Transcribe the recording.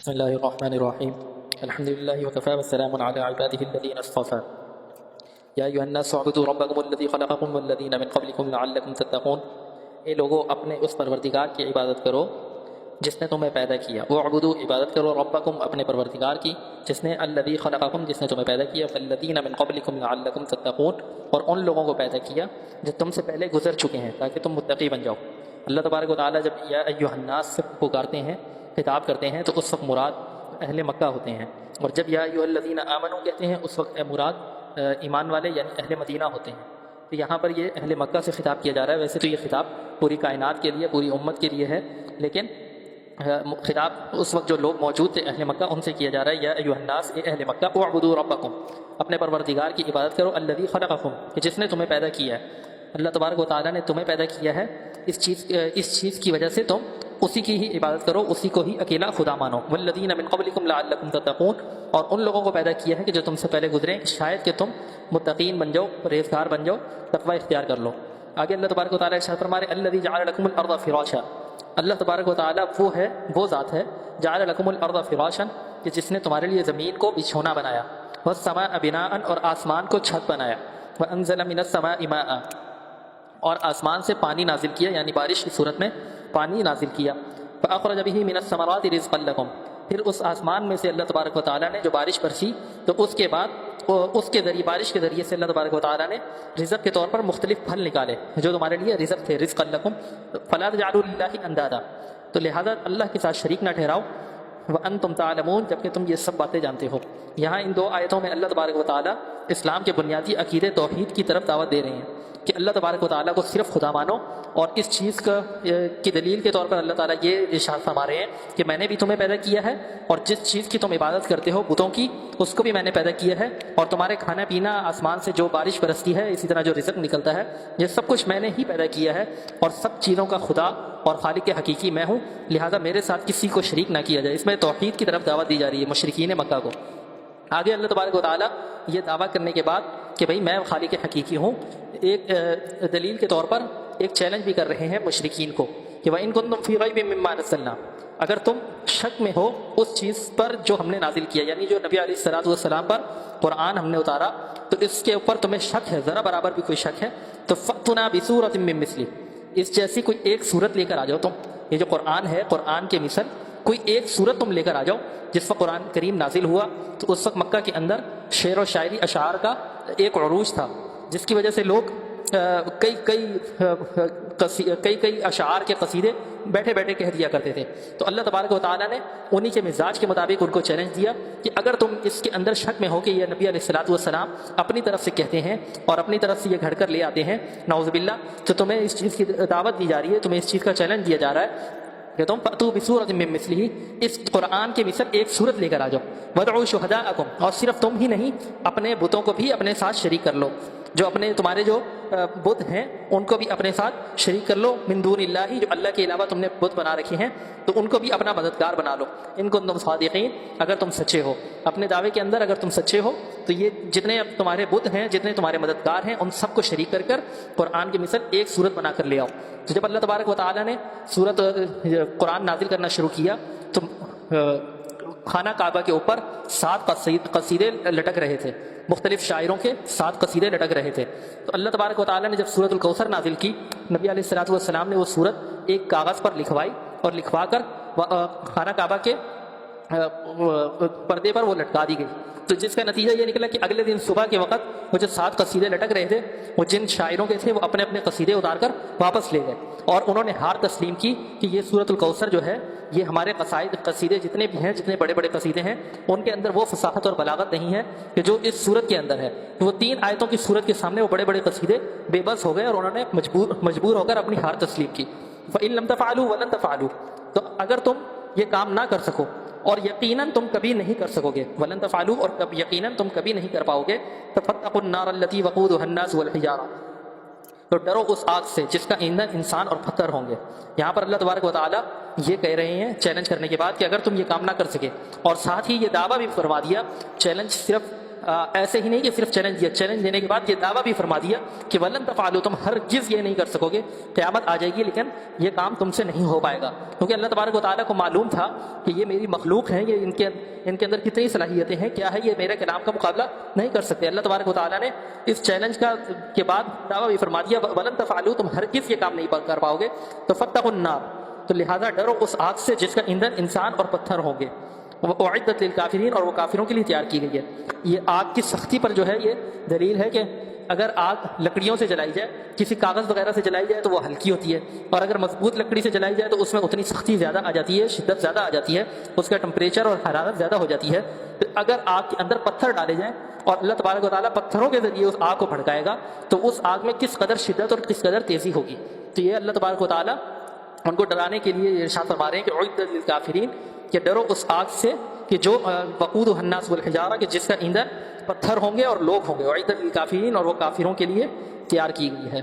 بسم الله الرحمن الرحيم الحمد لله وكفى والسلام على عباده الذين اصطفى يا أيها الناس اعبدوا ربكم الذي خلقكم والذين من قبلكم لعلكم تتقون اے لوگو اپنے اس پروردگار کی عبادت کرو جس نے تمہیں پیدا کیا. اعبدوا عبادت کرو ربکم اپنے پروردگار کی جس نے الذی خلقکم جس نے تمہیں پیدا کیا والذین من قبلکم لعلکم تتقون اور ان لوگوں کو پیدا کیا جو تم سے پہلے گزر چکے ہیں تاکہ تم متقی بن جاؤ. اللہ تبارک و تعالیٰ جب یا ایھا الناس سے پکارتے ہیں خطاب کرتے ہیں تو اس وقت مراد اہل مکہ ہوتے ہیں، اور جب یا ایھا الذین آمنوا کہتے ہیں اس وقت مراد ایمان والے یعنی اہل مدینہ ہوتے ہیں. تو یہاں پر یہ اہل مکہ سے خطاب کیا جا رہا ہے. ویسے تو یہ خطاب پوری کائنات کے لیے پوری امت کے لیے ہے، لیکن خطاب اس وقت جو لوگ موجود تھے اہل مکہ ان سے کیا جا رہا ہے. یا ایھا الناس اے اہل مکہ اعبدوا ربکم اپنے پروردگار کی عبادت کرو الذی خلقکم کہ جس نے تمہیں پیدا کیا ہے. اللہ تبارک و تعالیٰ نے تمہیں پیدا کیا ہے، اس چیز کی وجہ سے تم اسی کی ہی عبادت کرو، اسی کو ہی اکیلا خدا مانو. والذین من قبلکم لعلکم تتقون اور ان لوگوں کو پیدا کیا ہے کہ جو تم سے پہلے گزرے شاید کہ تم متقین بن جاؤ، پرہیزگار بن جاؤ، تقوی اختیار کر لو. آگے اللہ تبارک و تعالیٰ ارشاد فرما رہے الذی جعل لکم الارض فراشا. اللہ تبارک و تعالیٰ وہ ذات ہے جعل لکم الارض فراشا کہ جس نے تمہارے لیے زمین کو بچھونا بنایا، والسماء بناء اور آسمان کو چھت بنایا، وانزل من السماء ماء اور آسمان سے پانی نازل کیا یعنی بارش کی صورت میں پانی نازل کیا. فاخرج به من الثمرات رزقا لكم پھر اس آسمان میں سے اللہ تبارک و تعالیٰ نے جو بارش برسی تو اس کے بعد اس کے ذریعے بارش کے ذریعے سے اللہ تبارک و تعالیٰ نے رزق کے طور پر مختلف پھل نکالے جو تمہارے لیے رزق تھے. رزقا لكم فلا تجعلوا لله اندادا تو لہذا اللہ کے ساتھ شریک نہ ٹھہراؤ. وانتم تعلمون جبکہ تم یہ سب باتیں جانتے ہو. یہاں ان دو آیتوں میں اللہ تبارک و تعالیٰ اسلام کے بنیادی عقیدے توحید کی طرف دعوت دے رہے ہیں کہ اللہ تبارک و تعالیٰ کو صرف خدا مانو. اور اس چیز کی دلیل کے طور پر اللہ تعالیٰ یہ ارشاد فرما رہے ہیں کہ میں نے بھی تمہیں پیدا کیا ہے اور جس چیز کی تم عبادت کرتے ہو بتوں کی اس کو بھی میں نے پیدا کیا ہے، اور تمہارے کھانا پینا آسمان سے جو بارش برستی ہے اسی طرح جو رزق نکلتا ہے یہ سب کچھ میں نے ہی پیدا کیا ہے، اور سب چیزوں کا خدا اور خالق حقیقی میں ہوں، لہٰذا میرے ساتھ کسی کو شریک نہ کیا جائے. اس میں توحید کی طرف دعوت دی جا رہی ہے مشرکین مکہ کو. آگے اللہ تبارک و تعالیٰ یہ دعویٰ کرنے کے بعد کہ بھئی میں خالق حقیقی ہوں، ایک دلیل کے طور پر ایک چیلنج بھی کر رہے ہیں مشرکین کو کہ وَإِن كُنتُمْ فِي رَيْبٍ مِّمَّا نَزَّلْنَا اگر تم شک میں ہو اس چیز پر جو ہم نے نازل کیا یعنی جو نبی علیہ السلام پر قرآن ہم نے اتارا تو اس کے اوپر تمہیں شک ہے، ذرا برابر بھی کوئی شک ہے تو فَأْتُنَا بِسُورَةٍ مِّن مِّثْلِهِ اس جیسی کوئی ایک صورت لے کر آ جاؤ. تم یہ جو قرآن ہے قرآن کے مثل کوئی ایک صورت تم لے کر آ جاؤ. جس وقت قرآن کریم نازل ہوا تو اس وقت مکہ کے اندر شعر و شاعری اشعار کا ایک عروج تھا جس کی وجہ سے لوگ کئی اشعار کے قصیدے بیٹھے بیٹھے کہہ دیا کرتے تھے. تو اللہ تبارک و تعالیٰ نے انہی کے مزاج کے مطابق ان کو چیلنج دیا کہ اگر تم اس کے اندر شک میں ہو کہ یہ نبی علیہ السلام اپنی طرف سے کہتے ہیں اور اپنی طرف سے یہ گھڑ کر لے آتے ہیں نعوذ باللہ، تو تمہیں اس چیز کی دعوت دی جا رہی ہے، تمہیں اس چیز کا چیلنج دیا جا رہا ہے کہ تم فأتوا بسورۃ من مثلہ اس قرآن کے مثل ایک صورت لے کر آ جاؤ. وادعوا شہداءکم اور صرف تم ہی نہیں اپنے بتوں کو بھی اپنے ساتھ شریک کر لو، جو اپنے تمہارے جو بت ہیں ان کو بھی اپنے ساتھ شریک کر لو. من دون اللہ جو اللہ کے علاوہ تم نے بت بنا رکھے ہیں تو ان کو بھی اپنا مددگار بنا لو. ان کنتم صادقین اگر تم سچے ہو اپنے دعوے کے اندر، اگر تم سچے ہو تو یہ جتنے اب تمہارے بت ہیں جتنے تمہارے مددگار ہیں ان سب کو شریک کر قرآن کی مثل ایک صورت بنا کر لے آؤ. تو جب اللہ تبارک و تعالیٰ نے سورت قرآن نازل کرنا شروع کیا تو خانہ کعبہ کے اوپر 7 قصیدے لٹک رہے تھے، مختلف شاعروں کے 7 قصیدے لٹک رہے تھے. تو اللہ تبارک و تعالیٰ نے جب سورت الکوثر نازل کی نبی علیہ السلام نے وہ سورت ایک کاغذ پر لکھوائی اور لکھوا کر خانہ کعبہ کے پردے پر وہ لٹکا دی گئی. تو جس کا نتیجہ یہ نکلا کہ اگلے دن صبح کے وقت وہ جو 7 قصیدے لٹک رہے تھے وہ جن شاعروں کے تھے وہ اپنے اپنے قصیدے اتار کر واپس لے گئے اور انہوں نے ہار تسلیم کی کہ یہ سورت الکوثر جو ہے یہ ہمارے قصیدے جتنے بھی ہیں جتنے بڑے بڑے قصیدے ہیں ان کے اندر وہ فصاحت اور بلاغت نہیں ہے کہ جو اس سورت کے اندر ہے. وہ 3 آیتوں کی سورت کے سامنے وہ بڑے بڑے قصیدے بے بس ہو گئے اور انہوں نے مجبور ہو کر اپنی ہار تسلیم کی. فَإِن لَمْ تَفْعَلُوا وَلَن تَفْعَلُوا تو اگر تم یہ کام نہ کر سکو اور یقیناً تم کبھی نہیں کر سکو گے، ولن تفعلوا اور یقیناً تم کبھی نہیں کر پاؤ گے، فاتقوا النار التي وقودها الناس والحجارہ تو ڈرو اس آگ سے جس کا ایندھن انسان اور پتھر ہوں گے. یہاں پر اللہ تبارک و تعالیٰ یہ کہہ رہے ہیں چیلنج کرنے کے بعد کہ اگر تم یہ کام نہ کر سکے، اور ساتھ ہی یہ دعویٰ بھی فرما دیا. چیلنج صرف ایسے ہی نہیں کہ صرف چیلنج دیا، چیلنج دینے کے بعد یہ دعویٰ بھی فرما دیا کہ ولن تفعلوا، تم ہرگز یہ نہیں کر سکو گے، قیامت آ جائے گی لیکن یہ کام تم سے نہیں ہو پائے گا، کیونکہ اللہ تبارک و تعالیٰ کو معلوم تھا کہ یہ میری مخلوق ہیں، یہ ان کے اندر کتنی صلاحیتیں ہیں، کیا ہے یہ میرے کلام کا مقابلہ نہیں کر سکتے۔ اللہ تبارک و تعالیٰ نے اس چیلنج کے بعد دعویٰ بھی فرما دیا ولن تفعلوا، تم ہرگز یہ کام نہیں کر پاؤ گے، تو فاتقوا النار، تو لہٰذا ڈرو اس آگ سے جس کا ایندھن انسان اور پتھر ہوں گے، اعدت للکافرین، اور وہ کافروں کے لیے تیار کی گئی ہے۔ یہ آگ کی سختی پر جو ہے یہ دلیل ہے کہ اگر آگ لکڑیوں سے جلائی جائے، کسی کاغذ وغیرہ سے جلائی جائے تو وہ ہلکی ہوتی ہے، اور اگر مضبوط لکڑی سے جلائی جائے تو اس میں اتنی سختی زیادہ آ جاتی ہے، شدت زیادہ آ جاتی ہے، اس کا ٹمپریچر اور حرارت زیادہ ہو جاتی ہے۔ اگر آگ کے اندر پتھر ڈالے جائیں اور اللہ تبارک و تعالیٰ پتھروں کے ذریعے اس آگ کو بھڑکائے گا تو اس آگ میں کس قدر شدت اور کس قدر تیزی ہوگی۔ تو یہ اللہ تبارک و تعالیٰ ان کو ڈرانے کے لیے ارشاد فرما رہے ہیں کہ اعدت للکافرین، کہ ڈرو اس آگ سے کہ جو وقودها الناس والحجارہ، کہ جس کا ایندھن پتھر ہوں گے اور لوگ ہوں گے، اعدت للکافرین، اور وہ کافروں کے لیے تیار کی گئی ہے۔